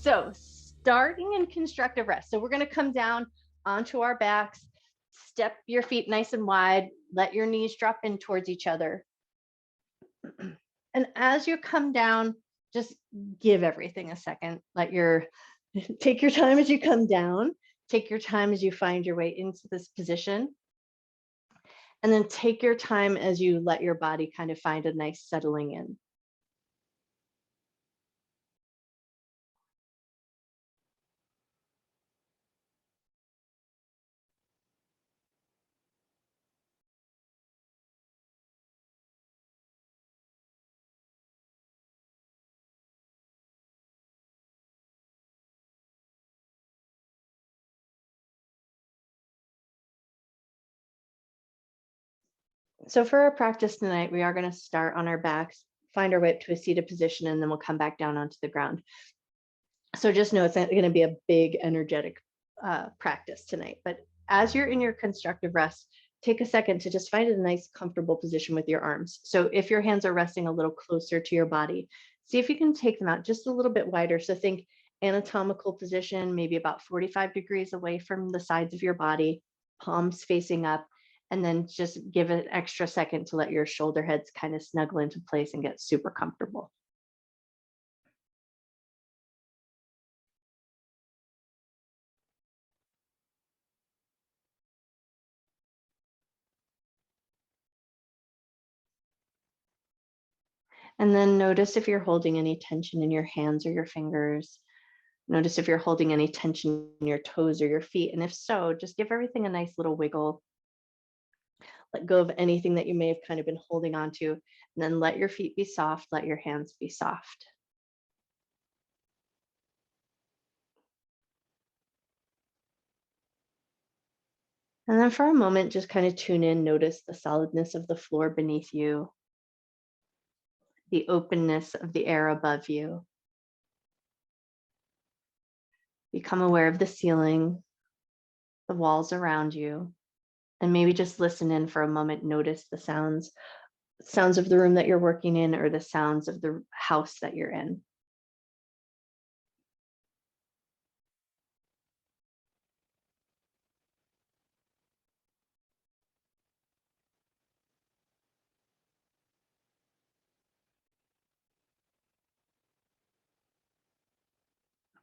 So starting in constructive rest. So we're going to come down onto our backs, step your feet nice and wide, let your knees drop in towards each other. And as you come down, just give everything a second. Take your time as you come down, take your time as you find your way into this position. And then take your time as you let your body kind of find a nice settling in. So for our practice tonight, we are going to start on our backs, find our way up to a seated position, and then we'll come back down onto the ground. So just know it's not going to be a big energetic practice tonight. But as you're in your constructive rest, take a second to just find a nice, comfortable position with your arms. So if your hands are resting a little closer to your body, see if you can take them out just a little bit wider. So think anatomical position, maybe about 45 degrees away from the sides of your body, palms facing up, and then just give it an extra second to let your shoulder heads kind of snuggle into place and get super comfortable. And then notice if you're holding any tension in your hands or your fingers. Notice if you're holding any tension in your toes or your feet. And if so, just give everything a nice little wiggle. Let go of anything that you may have kind of been holding on to. And then let your feet be soft. Let your hands be soft. And then for a moment, just kind of tune in. Notice the solidness of the floor beneath you, the openness of the air above you. Become aware of the ceiling, the walls around you, and maybe just listen in for a moment. Notice the sounds of the room that you're working in or the sounds of the house that you're in.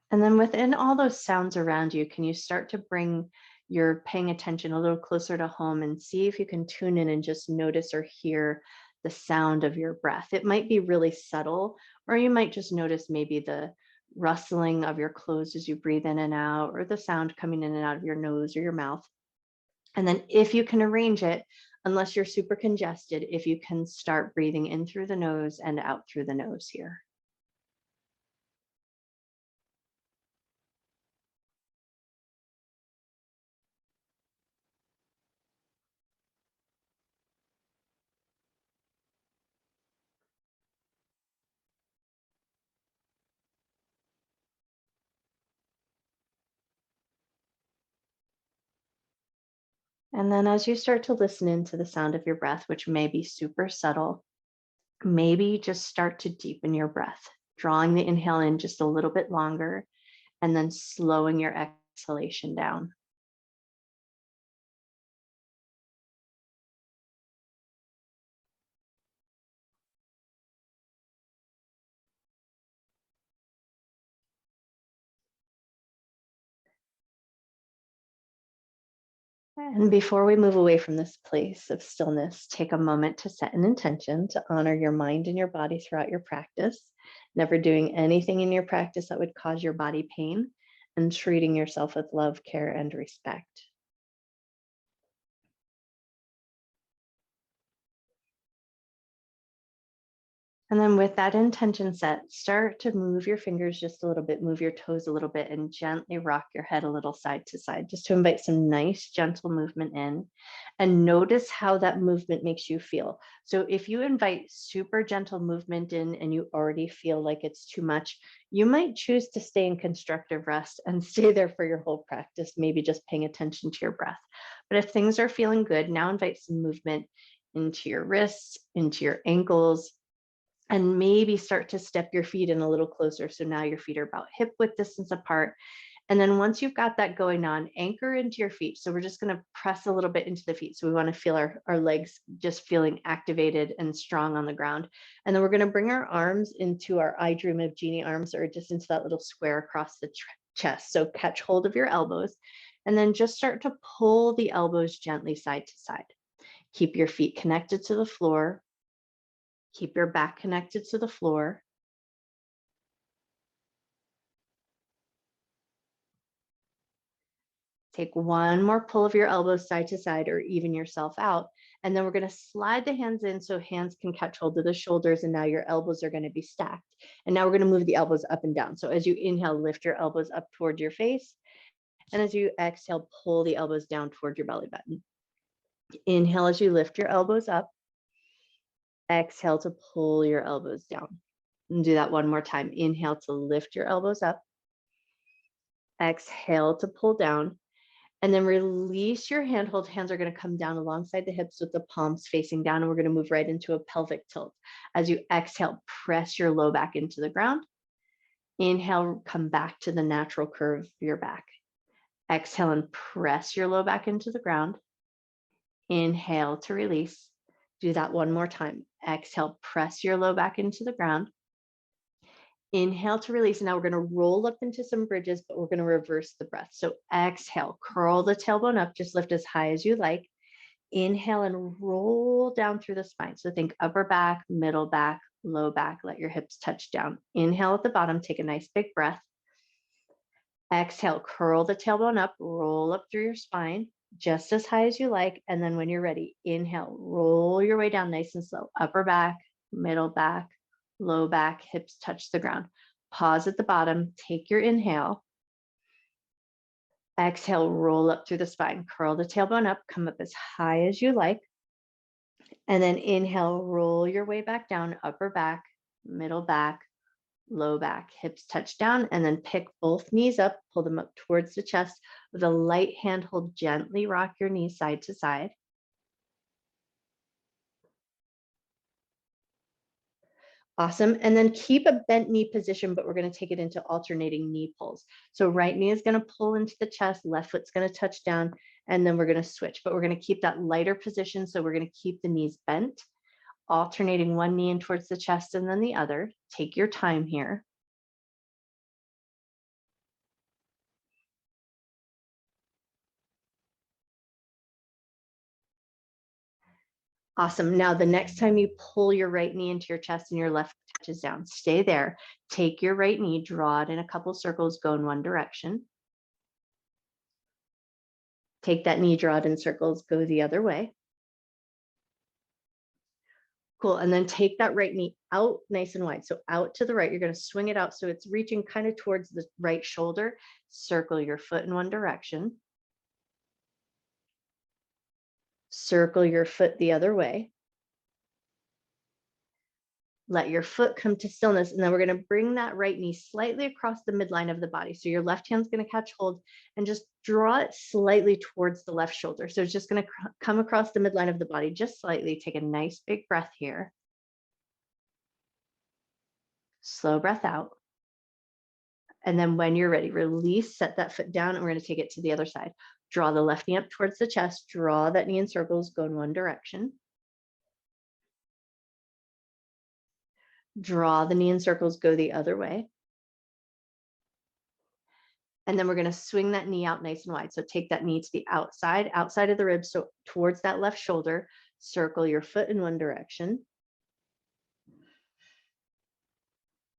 And then within all those sounds around you, can you start to bring your paying attention a little closer to home and see if you can tune in and just notice or hear the sound of your breath? It might be really subtle, or you might just notice maybe the rustling of your clothes as you breathe in and out, or the sound coming in and out of your nose or your mouth. And then if you can arrange it, unless you're super congested, if you can start breathing in through the nose and out through the nose here. And then as you start to listen into the sound of your breath, which may be super subtle, maybe just start to deepen your breath, drawing the inhale in just a little bit longer, and then slowing your exhalation down. And before we move away from this place of stillness, take a moment to set an intention to honor your mind and your body throughout your practice, never doing anything in your practice that would cause your body pain, and treating yourself with love, care, and respect. And then with that intention set, start to move your fingers just a little bit, move your toes a little bit, and gently rock your head a little side to side, just to invite some nice, gentle movement in. And notice how that movement makes you feel. So if you invite super gentle movement in and you already feel like it's too much, you might choose to stay in constructive rest and stay there for your whole practice, maybe just paying attention to your breath. But if things are feeling good, now invite some movement into your wrists, into your ankles, And maybe start to step your feet in a little closer. So now your feet are about hip width distance apart. And then once you've got that going on, anchor into your feet. So we're just going to press a little bit into the feet. So we want to feel our legs just feeling activated and strong on the ground. And then we're going to bring our arms into our I Dream of Jeannie arms, or just into that little square across the chest. So catch hold of your elbows and then just start to pull the elbows gently side to side. Keep your feet connected to the floor. Keep your back connected to the floor. Take one more pull of your elbows side to side, or even yourself out. And then we're going to slide the hands in so hands can catch hold of the shoulders. And now your elbows are going to be stacked. And now we're going to move the elbows up and down. So as you inhale, lift your elbows up toward your face. And as you exhale, pull the elbows down toward your belly button. Inhale as you lift your elbows up. Exhale to pull your elbows down. And do that one more time. Inhale to lift your elbows up. Exhale to pull down. And then release your handhold. Hands are going to come down alongside the hips with the palms facing down. And we're going to move right into a pelvic tilt. As you exhale, press your low back into the ground. Inhale, come back to the natural curve of your back. Exhale and press your low back into the ground. Inhale to release. Do that one more time. Exhale, press your low back into the ground. Inhale to release. Now we're going to roll up into some bridges, but we're going to reverse the breath. So exhale, curl the tailbone up, just lift as high as you like. Inhale and roll down through the spine. So think upper back, middle back, low back. Let your hips touch down. Inhale at the bottom, take a nice big breath. Exhale, curl the tailbone up, roll up through your spine, just as high as you like. And then when you're ready, inhale, roll your way down nice and slow. Upper back, middle back, low back, hips touch the ground. Pause at the bottom, take your inhale. Exhale, roll up through the spine, curl the tailbone up, come up as high as you like. And then inhale, roll your way back down, upper back, middle back, low back, hips touch down, and then pick both knees up, pull them up towards the chest. With a light hand hold, gently rock your knees side to side. Awesome. And then keep a bent knee position, but we're going to take it into alternating knee pulls. So right knee is going to pull into the chest, left foot's going to touch down, and then we're going to switch, but we're going to keep that lighter position. So we're going to keep the knees bent, alternating one knee in towards the chest and then the other. Take your time here. Awesome. Now, the next time you pull your right knee into your chest and your left touches down, stay there. Take your right knee, draw it in a couple circles, go in one direction. Take that knee, draw it in circles, go the other way. Cool. And then take that right knee out nice and wide. So out to the right, you're going to swing it out so it's reaching kind of towards the right shoulder. Circle your foot in one direction. Circle your foot the other way. Let your foot come to stillness. And then we're going to bring that right knee slightly across the midline of the body. So your left hand's going to catch hold and just draw it slightly towards the left shoulder. So it's just going to come across the midline of the body just slightly. Take a nice big breath here. Slow breath out. And then when you're ready, release, set that foot down, and we're going to take it to the other side. Draw the left knee up towards the chest, draw that knee in circles, go in one direction. Draw the knee in circles, go the other way. And then we're going to swing that knee out nice and wide. So take that knee to the outside of the ribs, so towards that left shoulder. Circle your foot in one direction.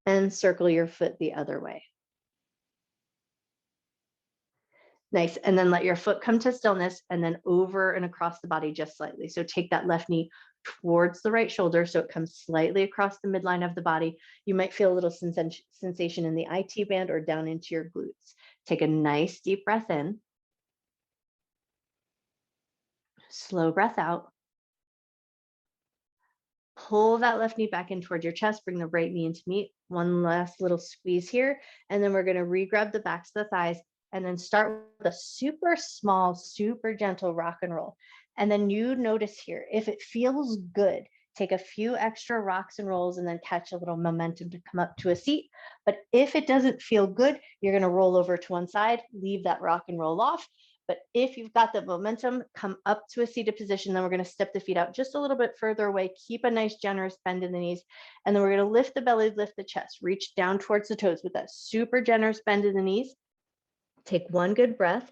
And circle your foot the other way. Nice. And then let your foot come to stillness and then over and across the body just slightly. So take that left knee towards the right shoulder so it comes slightly across the midline of the body. You might feel a little sensation in the IT band or down into your glutes. Take a nice deep breath in. Slow breath out. Pull that left knee back in towards your chest. Bring the right knee into meet. One last little squeeze here. And then we're going to re-grab the backs of the thighs and then start with a super small, super gentle rock and roll. And then you notice here, if it feels good, take a few extra rocks and rolls and then catch a little momentum to come up to a seat. But if it doesn't feel good, you're going to roll over to one side, leave that rock and roll off. But if you've got the momentum, come up to a seated position. Then we're going to step the feet out just a little bit further away. Keep a nice generous bend in the knees. And then we're going to lift the belly, lift the chest, reach down towards the toes with that super generous bend in the knees. Take one good breath.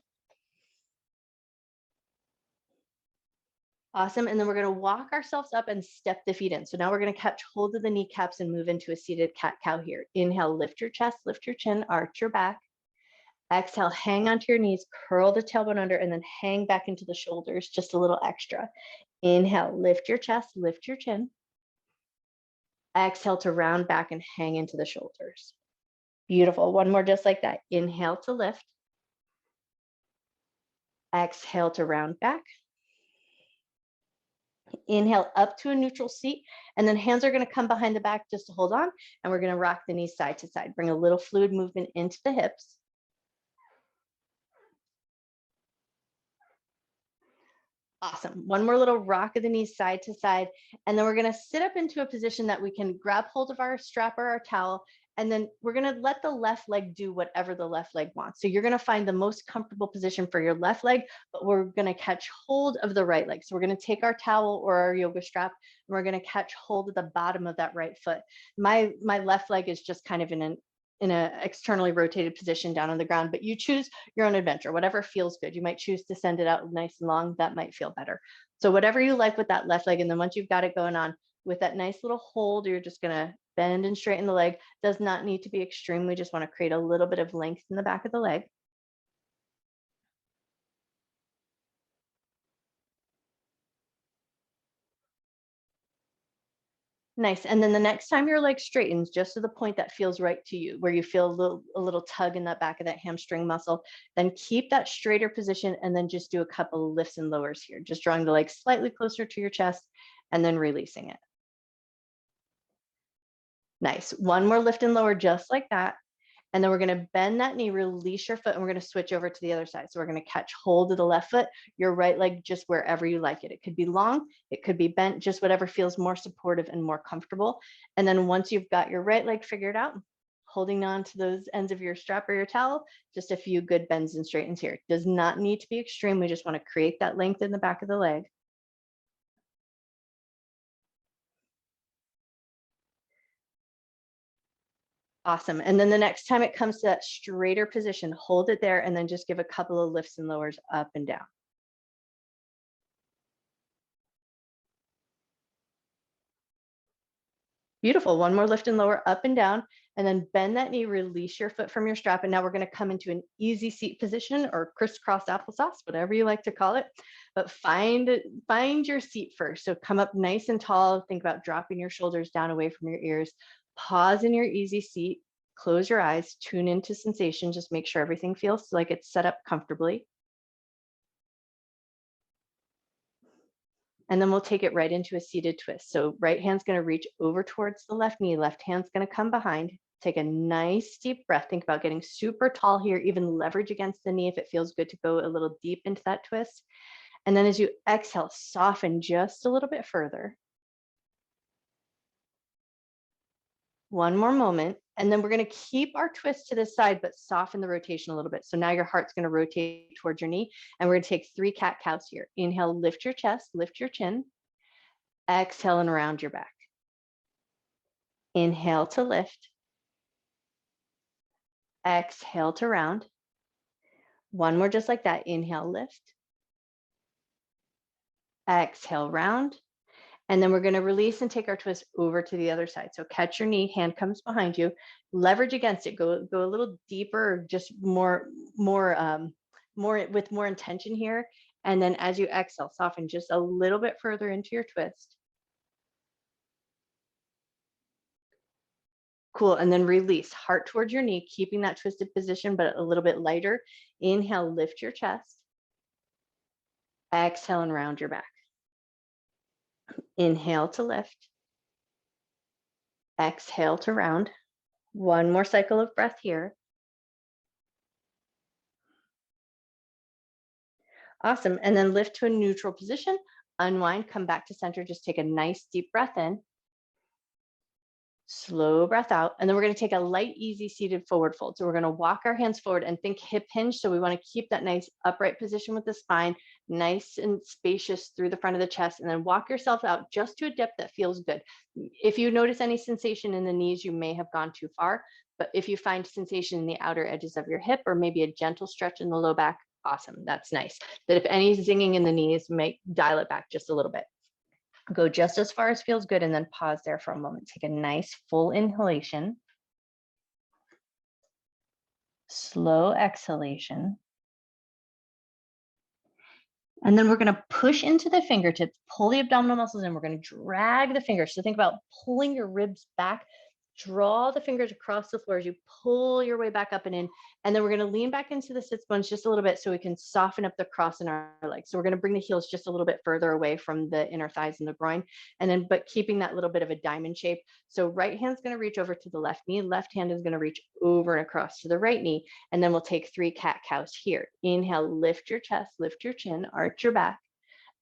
Awesome. And then we're going to walk ourselves up and step the feet in. So now we're going to catch hold of the kneecaps and move into a seated cat-cow here. Inhale, lift your chest, lift your chin, arch your back. Exhale, hang onto your knees, curl the tailbone under, and then hang back into the shoulders, just a little extra. Inhale, lift your chest, lift your chin. Exhale to round back and hang into the shoulders. Beautiful. One more just like that. Inhale to lift. Exhale to round back. Inhale up to a neutral seat, and then hands are going to come behind the back just to hold on, and we're going to rock the knees side to side. Bring a little fluid movement into the hips. Awesome. One more little rock of the knees side to side. And then we're going to sit up into a position that we can grab hold of our strap or our towel. And then we're going to let the left leg do whatever the left leg wants. So you're going to find the most comfortable position for your left leg, but we're going to catch hold of the right leg. So we're going to take our towel or our yoga strap, and we're going to catch hold of the bottom of that right foot. My left leg is just kind of in an externally rotated position down on the ground, but you choose your own adventure, whatever feels good. You might choose to send it out nice and long. That might feel better. So whatever you like with that left leg. And then once you've got it going on with that nice little hold, you're just going to bend and straighten the leg. Does not need to be extreme. We just want to create a little bit of length in the back of the leg. Nice. And then the next time your leg straightens, just to the point that feels right to you, where you feel a little tug in that back of that hamstring muscle, then keep that straighter position and then just do a couple of lifts and lowers here, just drawing the leg slightly closer to your chest and then releasing it. Nice. One more lift and lower just like that. And then we're going to bend that knee, release your foot, and we're going to switch over to the other side. So we're going to catch hold of the left foot, your right leg, just wherever you like it. It could be long, it could be bent, just whatever feels more supportive and more comfortable. And then once you've got your right leg figured out, holding on to those ends of your strap or your towel, just a few good bends and straightens here. Does not need to be extreme. We just want to create that length in the back of the leg. Awesome. And then the next time it comes to that straighter position, hold it there and then just give a couple of lifts and lowers up and down. Beautiful. One more lift and lower up and down, and then bend that knee, release your foot from your strap. And now we're going to come into an easy seat position or crisscross applesauce, whatever you like to call it. But find your seat first. So come up nice and tall. Think about dropping your shoulders down away from your ears. Pause in your easy seat. Close your eyes, tune into sensation. Just make sure everything feels like it's set up comfortably. And then we'll take it right into a seated twist. So right hand's going to reach over towards the left knee. Left hand's going to come behind. Take a nice deep breath. Think about getting super tall here, even leverage against the knee if it feels good to go a little deep into that twist. And then as you exhale, soften just a little bit further. One more moment. And then we're going to keep our twist to the side, but soften the rotation a little bit. So now your heart's going to rotate towards your knee. And we're going to take 3 cat-cows here. Inhale, lift your chest, lift your chin. Exhale and round your back. Inhale to lift. Exhale to round. One more just like that. Inhale, lift. Exhale, round. And then we're going to release and take our twist over to the other side. So catch your knee, hand comes behind you, leverage against it, go a little deeper, just more with more intention here. And then as you exhale, soften just a little bit further into your twist. Cool. And then release, heart towards your knee, keeping that twisted position, but a little bit lighter. Inhale, lift your chest. Exhale and round your back. Inhale to lift. Exhale to round. One more cycle of breath here. Awesome. And then lift to a neutral position unwind, come back to center, just take a nice deep breath in. Slow breath out. And then we're going to take a light, easy seated forward fold. So we're going to walk our hands forward and think hip hinge. So we want to keep that nice upright position with the spine, nice and spacious through the front of the chest, and then walk yourself out just to a depth that feels good. If you notice any sensation in the knees, you may have gone too far. But if you find sensation in the outer edges of your hip or maybe a gentle stretch in the low back, awesome. That's nice. That if any zinging in the knees, dial it back just a little bit. Go just as far as feels good and then pause there for a moment. Take a nice full inhalation. Slow exhalation. And then we're going to push into the fingertips, pull the abdominal muscles in. We're going to drag the fingers. So think about pulling your ribs back. Draw the fingers across the floor as you pull your way back up and in. And then we're going to lean back into the sits bones just a little bit so we can soften up the cross in our legs. So we're going to bring the heels just a little bit further away from the inner thighs and the groin. And then, but keeping that little bit of a diamond shape. So right hand's going to reach over to the left knee. Left hand is going to reach over and across to the right knee. And then we'll take 3 cat-cows here. Inhale, lift your chest, lift your chin, arch your back.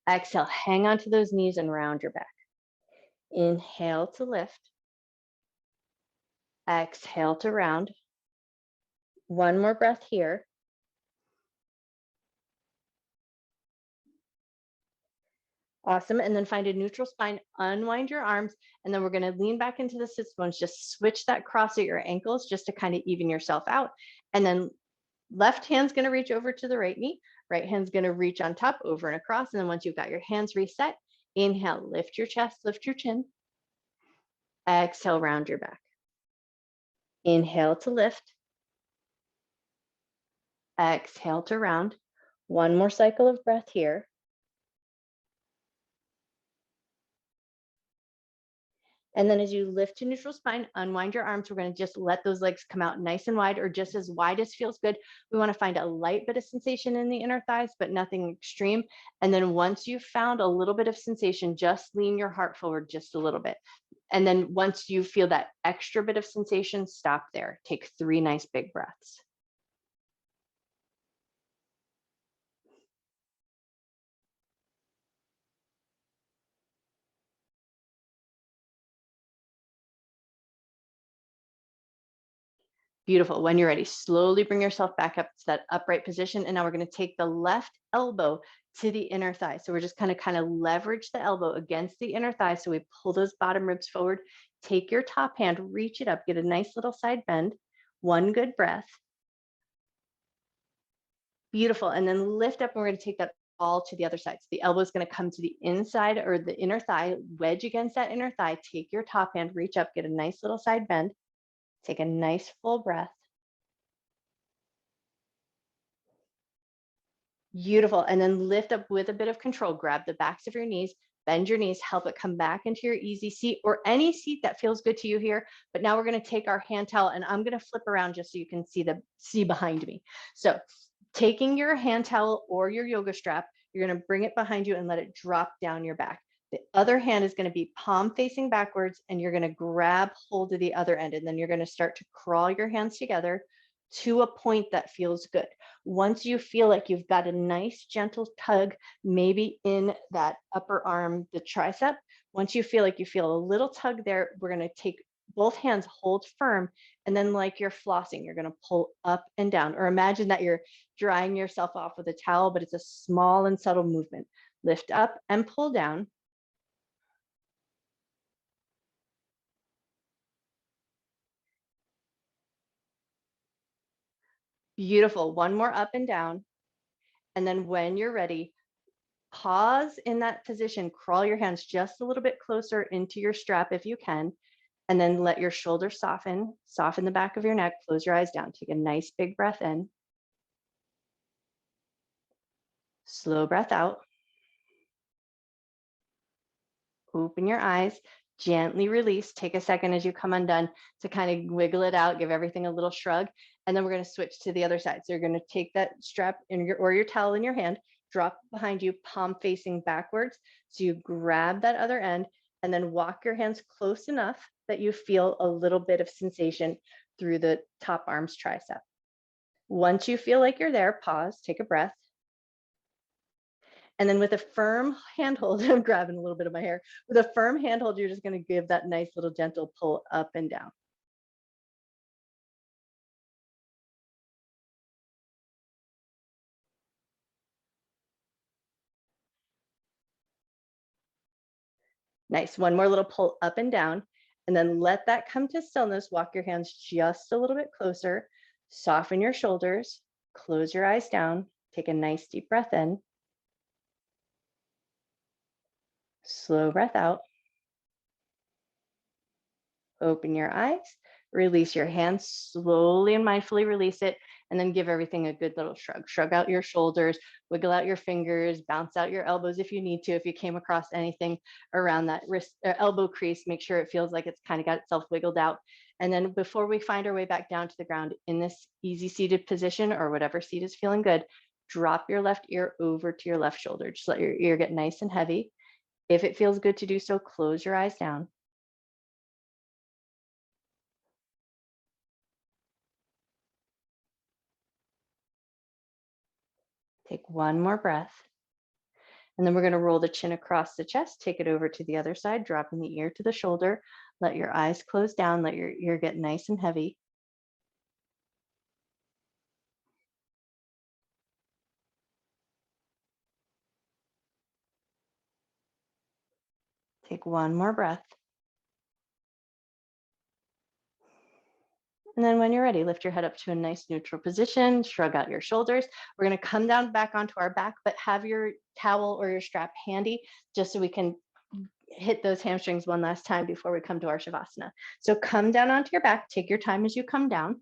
Exhale, hang onto those knees and round your back. Inhale to lift. Exhale to round. One more breath here. Awesome. And then find a neutral spine, unwind your arms, and then we're going to lean back into the sits bones. Just switch that cross at your ankles just to kind of even yourself out. And then left hand's going to reach over to the right knee. Right hand's going to reach on top, over and across. And then once you've got your hands reset, inhale, lift your chest, lift your chin. Exhale, round your back. Inhale to lift. Exhale to round. One more cycle of breath here. And then as you lift to neutral spine, unwind your arms. We're going to just let those legs come out nice and wide, or just as wide as feels good. We want to find a light bit of sensation in the inner thighs, but nothing extreme. And then once you've found a little bit of sensation, just lean your heart forward just a little bit. And then once you feel that extra bit of sensation, stop there. Take 3 nice big breaths. Beautiful. When you're ready, slowly bring yourself back up to that upright position. And now we're going to take the left elbow to the inner thigh. So we're just kind of leverage the elbow against the inner thigh. So we pull those bottom ribs forward. Take your top hand, reach it up, get a nice little side bend. One good breath. Beautiful. And then lift up, and we're going to take that all to the other side. So the elbow is going to come to the inside or the inner thigh, wedge against that inner thigh. Take your top hand, reach up, get a nice little side bend. Take a nice full breath. Beautiful. And then lift up with a bit of control. Grab the backs of your knees, bend your knees, help it come back into your easy seat or any seat that feels good to you here. But now we're going to take our hand towel, and I'm going to flip around just so you can see behind me. So taking your hand towel or your yoga strap, you're going to bring it behind you and let it drop down your back. The other hand is going to be palm facing backwards, and you're going to grab hold of the other end. And then you're going to start to crawl your hands together to a point that feels good. Once you feel like you've got a nice gentle tug, maybe in that upper arm, the tricep, once you feel like you feel a little tug there, we're going to take both hands, hold firm, and then like you're flossing, you're going to pull up and down, or imagine that you're drying yourself off with a towel, but it's a small and subtle movement. Lift up and pull down. Beautiful. One more up and down. And then when you're ready, pause in that position, crawl your hands just a little bit closer into your strap if you can, and then let your shoulders soften the back of your neck, close your eyes down, take a nice big breath in. Slow breath out. Open your eyes, gently release. Take a second as you come undone to kind of wiggle it out, give everything a little shrug. And then we're going to switch to the other side. So you're going to take that strap or your towel in your hand, drop behind you, palm facing backwards. So you grab that other end and then walk your hands close enough that you feel a little bit of sensation through the top arm's tricep. Once you feel like you're there, pause, take a breath. And then with a firm handhold, I'm grabbing a little bit of my hair. With a firm handhold, you're just going to give that nice little gentle pull up and down. Nice. One more little pull up and down, and then let that come to stillness. Walk your hands just a little bit closer. Soften your shoulders. Close your eyes down. Take a nice deep breath in. Slow breath out. Open your eyes. Release your hands slowly and mindfully release it, and then give everything a good little shrug. Shrug out your shoulders, wiggle out your fingers, bounce out your elbows if you need to. If you came across anything around that wrist or elbow crease, make sure it feels like it's kind of got itself wiggled out. And then before we find our way back down to the ground in this easy seated position or whatever seat is feeling good, drop your left ear over to your left shoulder. Just let your ear get nice and heavy. If it feels good to do so, close your eyes down. Take one more breath. And then we're going to roll the chin across the chest, take it over to the other side, dropping the ear to the shoulder. Let your eyes close down, let your ear get nice and heavy. Take one more breath. And then when you're ready, lift your head up to a nice neutral position, shrug out your shoulders. We're going to come down back onto our back, but have your towel or your strap handy just so we can hit those hamstrings one last time before we come to our Shavasana. So come down onto your back, take your time as you come down.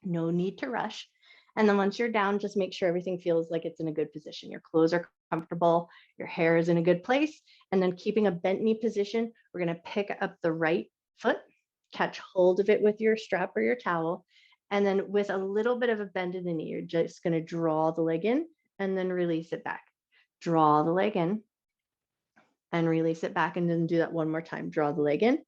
No need to rush. And then once you're down, just make sure everything feels like it's in a good position. Your clothes are comfortable, your hair is in a good place. And then keeping a bent knee position, we're going to pick up the right foot, catch hold of it with your strap or your towel. And then with a little bit of a bend in the knee, you're just going to draw the leg in and then release it back. Draw the leg in and release it back. And then do that one more time. Draw the leg in,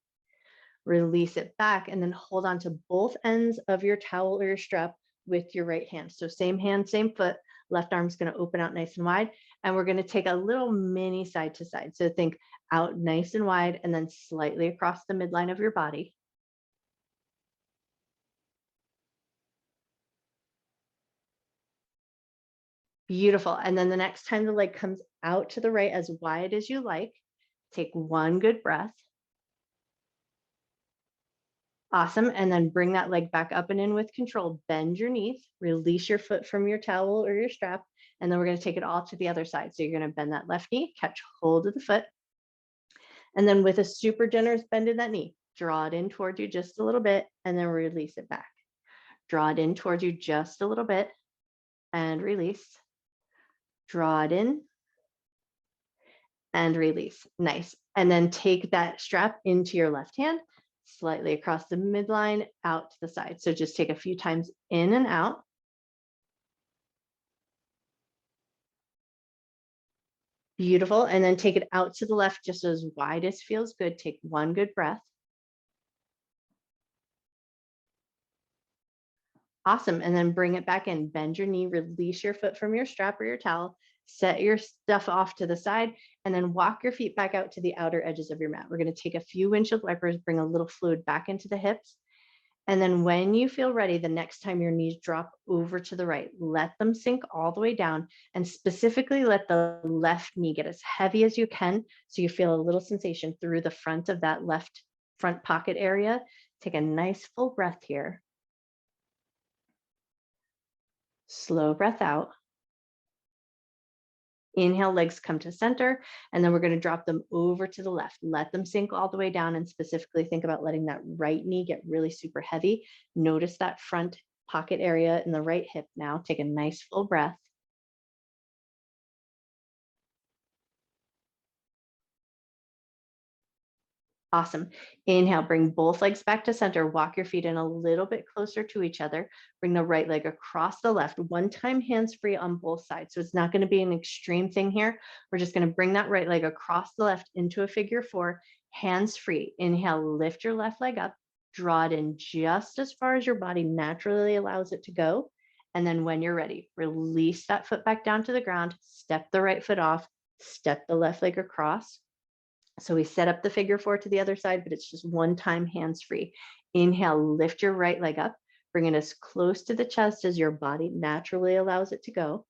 release it back, and then hold on to both ends of your towel or your strap with your right hand. So same hand, same foot, left arm's going to open out nice and wide. And we're going to take a little mini side to side. So think out nice and wide and then slightly across the midline of your body. Beautiful. And then the next time the leg comes out to the right as wide as you like, take one good breath. Awesome. And then bring that leg back up and in with control. Bend your knees, release your foot from your towel or your strap. And then we're going to take it all to the other side. So you're going to bend that left knee, catch hold of the foot. And then with a super generous bend in that knee, draw it in towards you just a little bit and then release it back. Draw it in towards you just a little bit and release. Draw it in and release. Nice. And then take that strap into your left hand, slightly across the midline, out to the side. So just take a few times in and out. Beautiful. And then take it out to the left, just as wide as feels good. Take one good breath. Awesome. And then bring it back in. Bend your knee, release your foot from your strap or your towel, set your stuff off to the side, and then walk your feet back out to the outer edges of your mat. We're going to take a few windshield wipers, bring a little fluid back into the hips. And then when you feel ready, the next time your knees drop over to the right, let them sink all the way down, and specifically let the left knee get as heavy as you can. So you feel a little sensation through the front of that left front pocket area. Take a nice full breath here. Slow breath out. Inhale, legs come to center, and then we're going to drop them over to the left. Let them sink all the way down, and specifically think about letting that right knee get really super heavy. Notice that front pocket area in the right hip now. Take a nice full breath. Awesome. Inhale, bring both legs back to center. Walk your feet in a little bit closer to each other. Bring the right leg across the left. One time hands free on both sides. So it's not going to be an extreme thing here. We're just going to bring that right leg across the left into a figure four, hands free. Inhale, lift your left leg up. Draw it in just as far as your body naturally allows it to go. And then when you're ready, release that foot back down to the ground, step the right foot off, step the left leg across. So we set up the figure four to the other side, but it's just one time hands-free. Inhale, lift your right leg up, bring it as close to the chest as your body naturally allows it to go.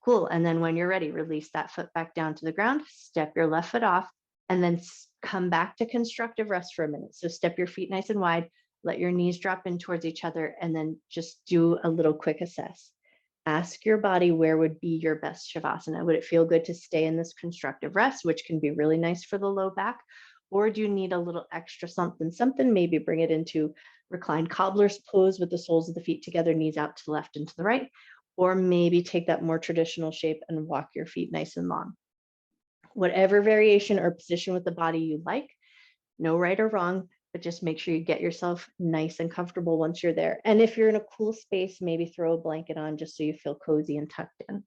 Cool. And then when you're ready, release that foot back down to the ground, step your left foot off, and then come back to constructive rest for a minute. So step your feet nice and wide, let your knees drop in towards each other, and then just do a little quick assess. Ask your body where would be your best Shavasana. Would it feel good to stay in this constructive rest, which can be really nice for the low back? Or do you need a little extra something? Maybe bring it into reclined cobbler's pose with the soles of the feet together, knees out to the left and to the right. Or maybe take that more traditional shape and walk your feet nice and long. Whatever variation or position with the body you like, no right or wrong, but just make sure you get yourself nice and comfortable once you're there. And if you're in a cool space, maybe throw a blanket on just so you feel cozy and tucked in.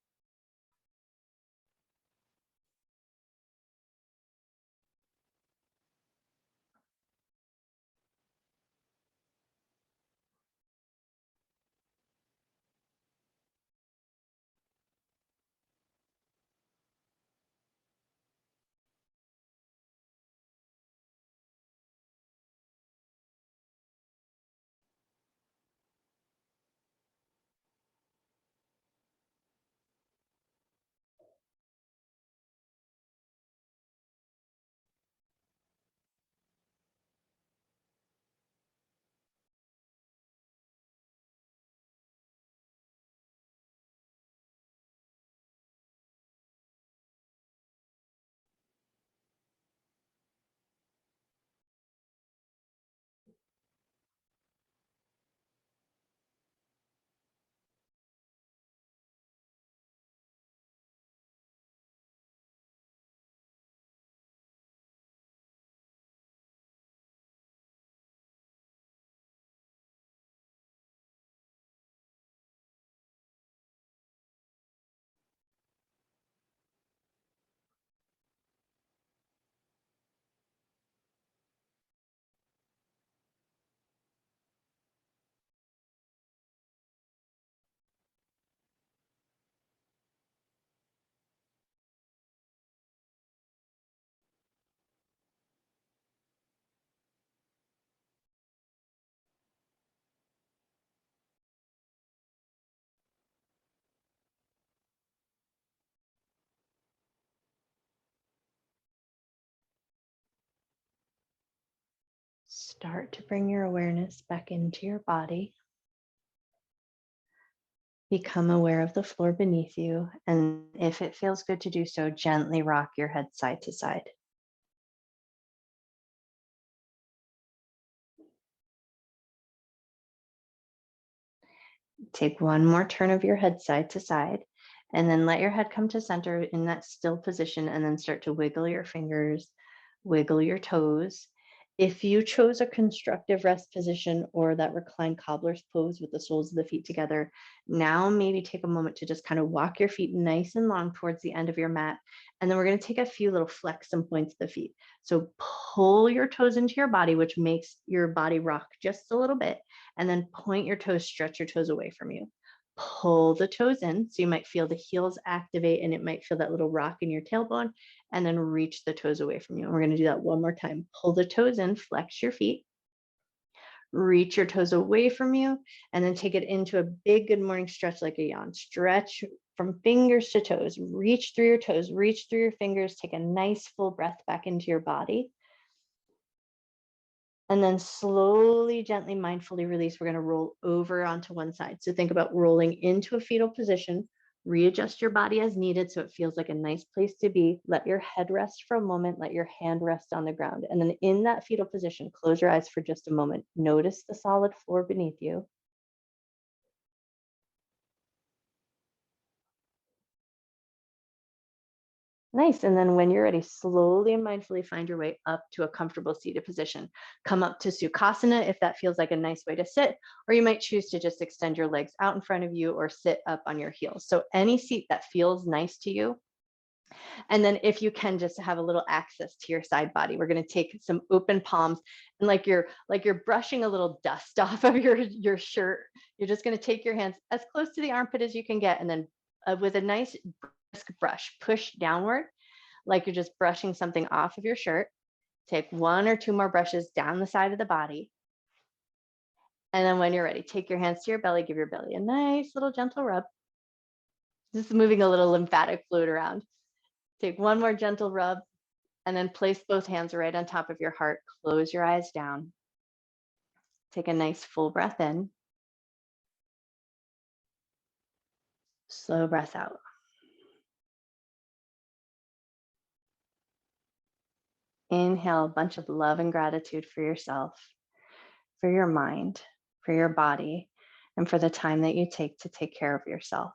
Start to bring your awareness back into your body. Become aware of the floor beneath you, and if it feels good to do so, gently rock your head side to side. Take one more turn of your head side to side, and then let your head come to center in that still position, and then start to wiggle your fingers, wiggle your toes. If you chose a constructive rest position or that reclined cobbler's pose with the soles of the feet together, now maybe take a moment to just kind of walk your feet nice and long towards the end of your mat. And then we're going to take a few little flex and points of the feet. So pull your toes into your body, which makes your body rock just a little bit, and then point your toes, stretch your toes away from you. Pull the toes in. So you might feel the heels activate and it might feel that little rock in your tailbone, and then reach the toes away from you. And we're going to do that one more time. Pull the toes in, flex your feet, reach your toes away from you, and then take it into a big good morning stretch like a yawn. Stretch from fingers to toes, reach through your toes, reach through your fingers, take a nice full breath back into your body. And then slowly, gently, mindfully release. We're going to roll over onto one side. So think about rolling into a fetal position, readjust your body as needed so it feels like a nice place to be. Let your head rest for a moment, let your hand rest on the ground. And then in that fetal position, close your eyes for just a moment. Notice the solid floor beneath you. Nice. And then when you're ready, slowly and mindfully find your way up to a comfortable seated position. Come up to Sukhasana if that feels like a nice way to sit, or you might choose to just extend your legs out in front of you or sit up on your heels. So any seat that feels nice to you, And then if you can, just have a little access to your side body. We're going to take some open palms, and like you're brushing a little dust off of your shirt. You're just going to take your hands as close to the armpit as you can get, and then with a nice brisk brush, push downward like you're just brushing something off of your shirt. Take 1 or 2 more brushes down the side of the body. And then when you're ready, take your hands to your belly, give your belly a nice little gentle rub. Just moving a little lymphatic fluid around. Take 1 more gentle rub, and then place both hands right on top of your heart. Close your eyes down. Take a nice full breath in. Slow breath out. Inhale a bunch of love and gratitude for yourself, for your mind, for your body, and for the time that you take to take care of yourself.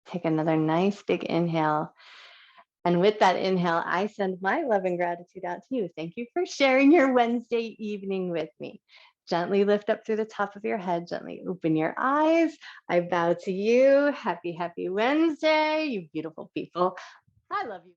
Take another nice big inhale. And with that inhale, I send my love and gratitude out to you. Thank you for sharing your Wednesday evening with me. Gently lift up through the top of your head. Gently open your eyes. I bow to you. Happy, happy Wednesday, you beautiful people. I love you.